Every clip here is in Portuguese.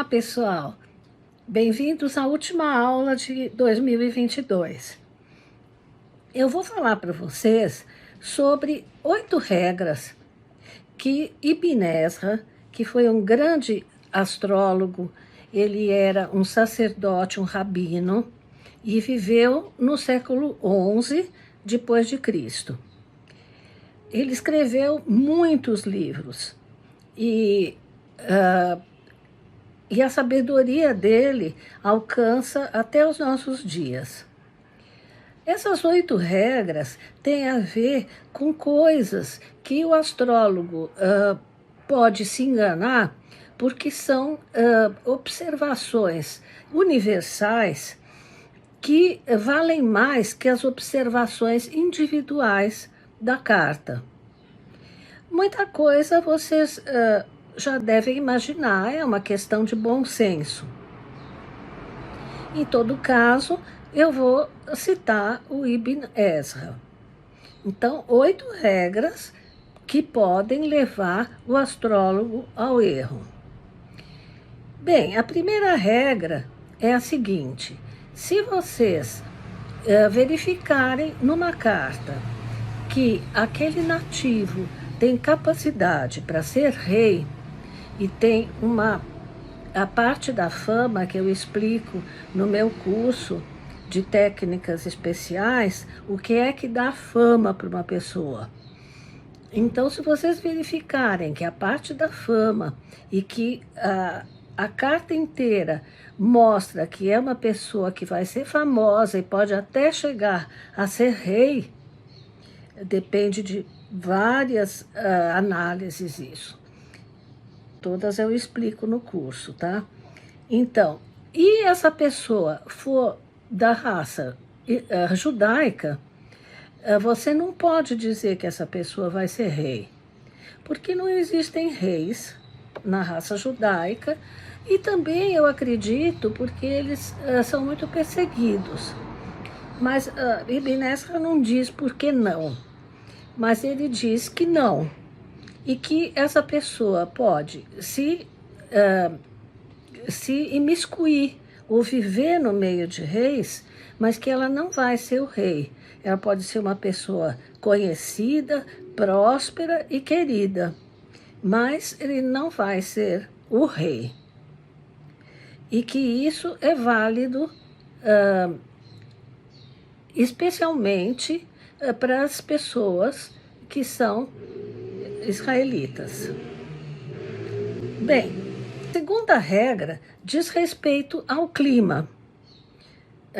pessoal, bem-vindos à última aula de 2022. Eu vou falar para vocês sobre 8 regras que Ibn Ezra, que foi um grande astrólogo, ele era um sacerdote, um rabino, e viveu no século XI depois de Cristo. Ele escreveu muitos livros e a sabedoria dele alcança até os nossos dias. Essas 8 regras têm a ver com coisas que o astrólogo pode se enganar, porque são observações universais que valem mais que as observações individuais da carta. Muita coisa vocês já devem imaginar, é uma questão de bom senso. Em todo caso, eu vou citar o Ibn Ezra. Então, 8 regras que podem levar o astrólogo ao erro. Bem, a primeira regra é a seguinte: se vocês verificarem numa carta que aquele nativo tem capacidade para ser rei e tem a parte da fama que eu explico no meu curso de técnicas especiais, o que é que dá fama para uma pessoa. Então, se vocês verificarem que a parte da fama e que a carta inteira mostra que é uma pessoa que vai ser famosa e pode até chegar a ser rei, depende de várias análises isso. Todas eu explico no curso, tá? Então, e essa pessoa for da raça judaica, você não pode dizer que essa pessoa vai ser rei, porque não existem reis na raça judaica, e também eu acredito porque eles são muito perseguidos. Mas Ibn Ezra não diz por que não, mas ele diz que não, e que essa pessoa pode se imiscuir ou viver no meio de reis, mas que ela não vai ser o rei. Ela pode ser uma pessoa conhecida, próspera e querida, mas ele não vai ser o rei. E que isso é válido especialmente para as pessoas que são israelitas. Bem, a segunda regra diz respeito ao clima,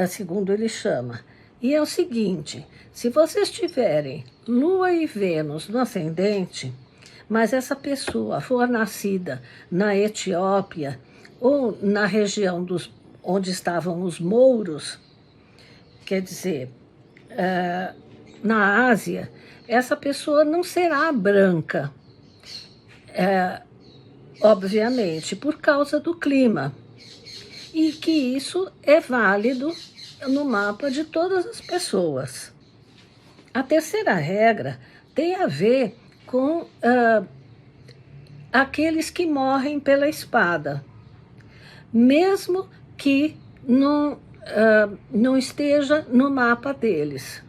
segundo ele chama. E é o seguinte: se vocês tiverem Lua e Vênus no ascendente, mas essa pessoa for nascida na Etiópia ou na região onde estavam os mouros, quer dizer, na Ásia, essa pessoa não será branca, obviamente, por causa do clima. E que isso é válido no mapa de todas as pessoas. A terceira regra tem a ver com aqueles que morrem pela espada. Mesmo que não esteja no mapa deles,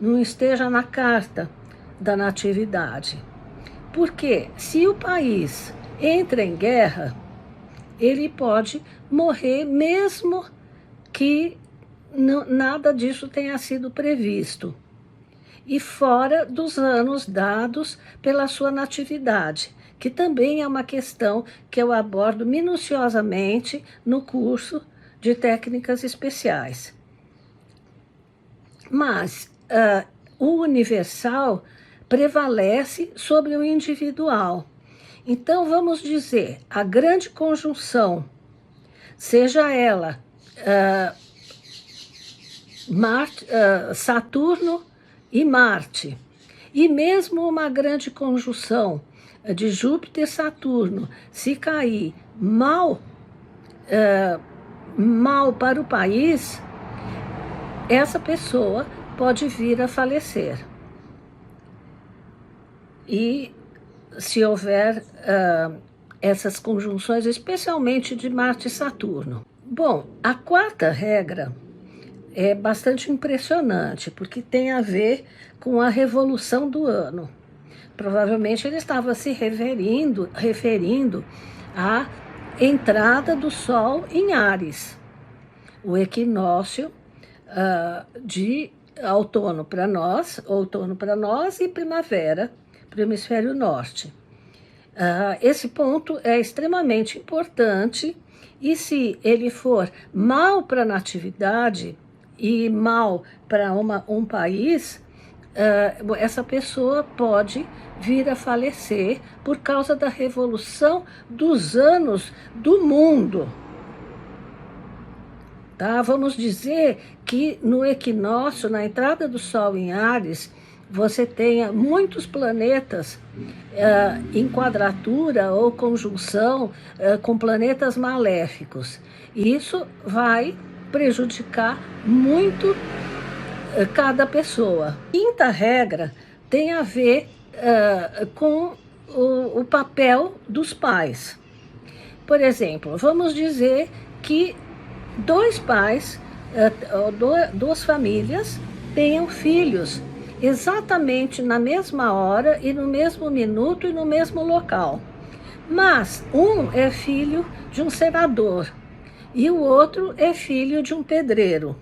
não esteja na carta da natividade. Porque se o país entra em guerra, ele pode morrer mesmo que nada disso tenha sido previsto, e fora dos anos dados pela sua natividade, que também é uma questão que eu abordo minuciosamente no curso de técnicas especiais. Mas o universal prevalece sobre o individual. Então, vamos dizer, a grande conjunção, seja ela Saturno e Marte, e mesmo uma grande conjunção de Júpiter e Saturno, se cair mal para o país, essa pessoa pode vir a falecer. E se houver essas conjunções, especialmente de Marte e Saturno. Bom, a quarta regra é bastante impressionante, porque tem a ver com a revolução do ano. Provavelmente ele estava se referindo à entrada do Sol em Áries, o equinócio de outono para nós e primavera para o hemisfério norte. Esse ponto é extremamente importante, e se ele for mal para a natividade e mal para um país, essa pessoa pode vir a falecer por causa da revolução dos anos do mundo. Tá? Vamos dizer que no equinócio, na entrada do Sol em Áries, você tenha muitos planetas em quadratura ou conjunção com planetas maléficos. E isso vai prejudicar muito cada pessoa. Quinta regra tem a ver com o papel dos pais. Por exemplo, vamos dizer que dois pais, duas famílias, tenham filhos exatamente na mesma hora e no mesmo minuto e no mesmo local. Mas um é filho de um senador e o outro é filho de um pedreiro.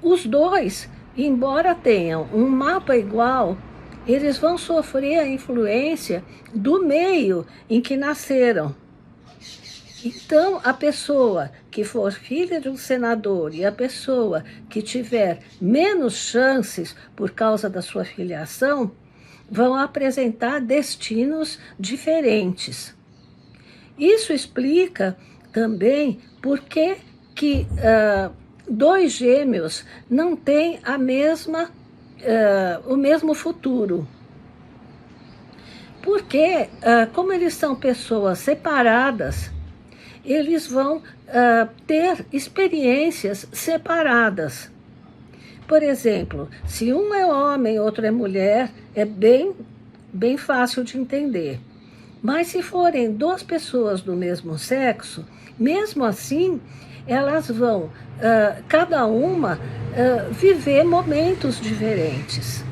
Os dois, embora tenham um mapa igual, eles vão sofrer a influência do meio em que nasceram. Então, a pessoa que for filha de um senador e a pessoa que tiver menos chances por causa da sua filiação vão apresentar destinos diferentes. Isso explica também por que dois gêmeos não têm o mesmo futuro. Porque, como eles são pessoas separadas, eles vão ter experiências separadas. Por exemplo, se um é homem e outro é mulher, é bem fácil de entender. Mas se forem duas pessoas do mesmo sexo, mesmo assim, elas vão, cada uma, viver momentos diferentes.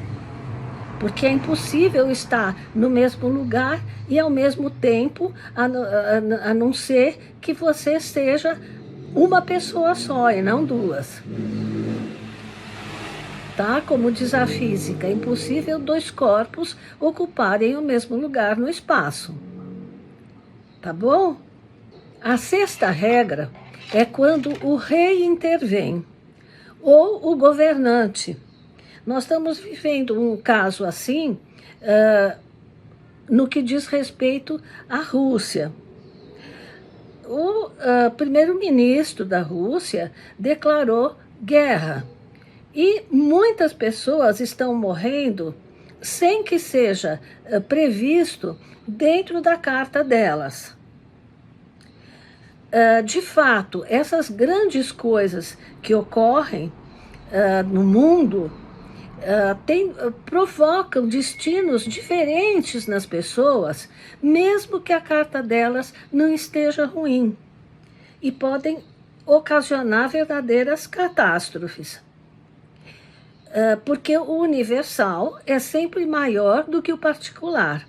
Porque é impossível estar no mesmo lugar e ao mesmo tempo, a não ser que você seja uma pessoa só e não duas. Tá? Como diz a física, é impossível dois corpos ocuparem o mesmo lugar no espaço. Tá bom? A sexta regra é quando o rei intervém, ou o governante. Nós estamos vivendo um caso assim no que diz respeito à Rússia. O primeiro-ministro da Rússia declarou guerra e muitas pessoas estão morrendo sem que seja previsto dentro da carta delas. De fato, essas grandes coisas que ocorrem no mundo provocam destinos diferentes nas pessoas, mesmo que a carta delas não esteja ruim, e podem ocasionar verdadeiras catástrofes. Porque o universal é sempre maior do que o particular.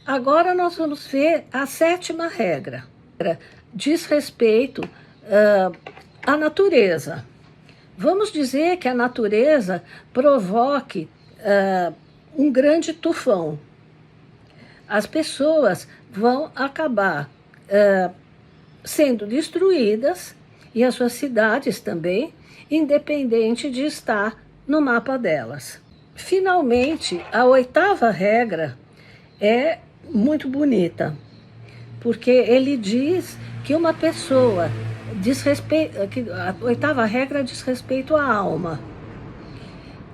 Agora nós vamos ver a sétima regra. Diz respeito à natureza. Vamos dizer que a natureza provoque um grande tufão. As pessoas vão acabar sendo destruídas, e as suas cidades também, independente de estar no mapa delas. Finalmente, a oitava regra é muito bonita, porque ele diz que uma pessoa a oitava regra diz respeito à alma.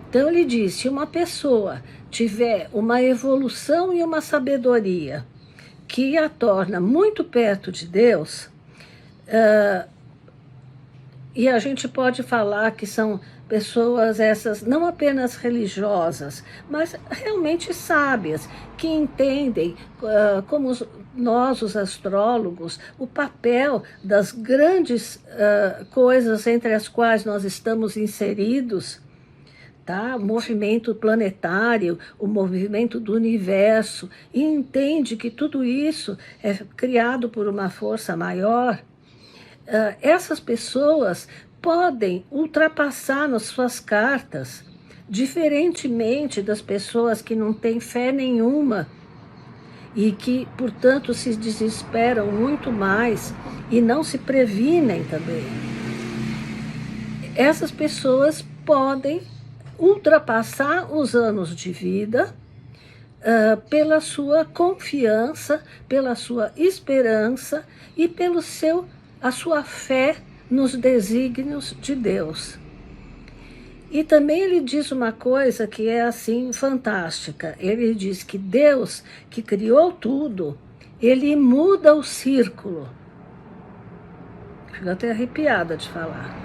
Então ele diz, se uma pessoa tiver uma evolução e uma sabedoria que a torna muito perto de Deus, E a gente pode falar que são pessoas essas não apenas religiosas, mas realmente sábias, que entendem, como nós, os astrólogos, o papel das grandes coisas entre as quais nós estamos inseridos, tá? O movimento planetário, o movimento do universo, e entende que tudo isso é criado por uma força maior. Essas pessoas podem ultrapassar nas suas cartas, diferentemente das pessoas que não têm fé nenhuma e que, portanto, se desesperam muito mais e não se previnem também. Essas pessoas podem ultrapassar os anos de vida pela sua confiança, pela sua esperança e pelo a sua fé nos desígnios de Deus. E também ele diz uma coisa que é assim fantástica. Ele diz que Deus, que criou tudo, ele muda o círculo. Fico até arrepiada de falar.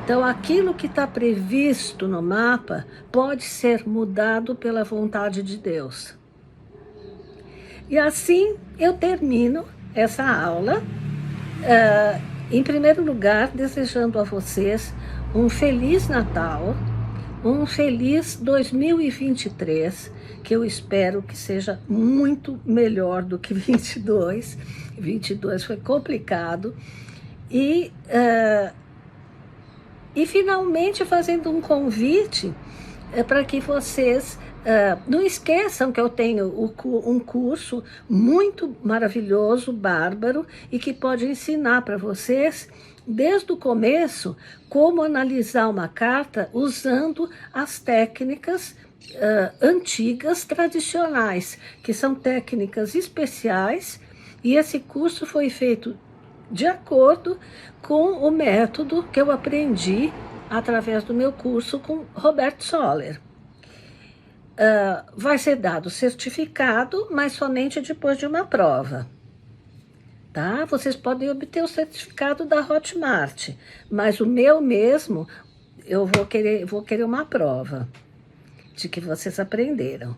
Então, aquilo que está previsto no mapa pode ser mudado pela vontade de Deus. E assim eu termino essa aula. Em primeiro lugar, desejando a vocês um Feliz Natal, um feliz 2023, que eu espero que seja muito melhor do que 22. 22 foi complicado. E finalmente fazendo um convite para que vocês não esqueçam que eu tenho um curso muito maravilhoso, bárbaro, e que pode ensinar para vocês, desde o começo, como analisar uma carta usando as técnicas antigas, tradicionais, que são técnicas especiais, e esse curso foi feito de acordo com o método que eu aprendi através do meu curso com Roberto Soller. Vai ser dado certificado, mas somente depois de uma prova. Tá? Vocês podem obter o certificado da Hotmart, mas o meu mesmo, eu vou querer uma prova de que vocês aprenderam.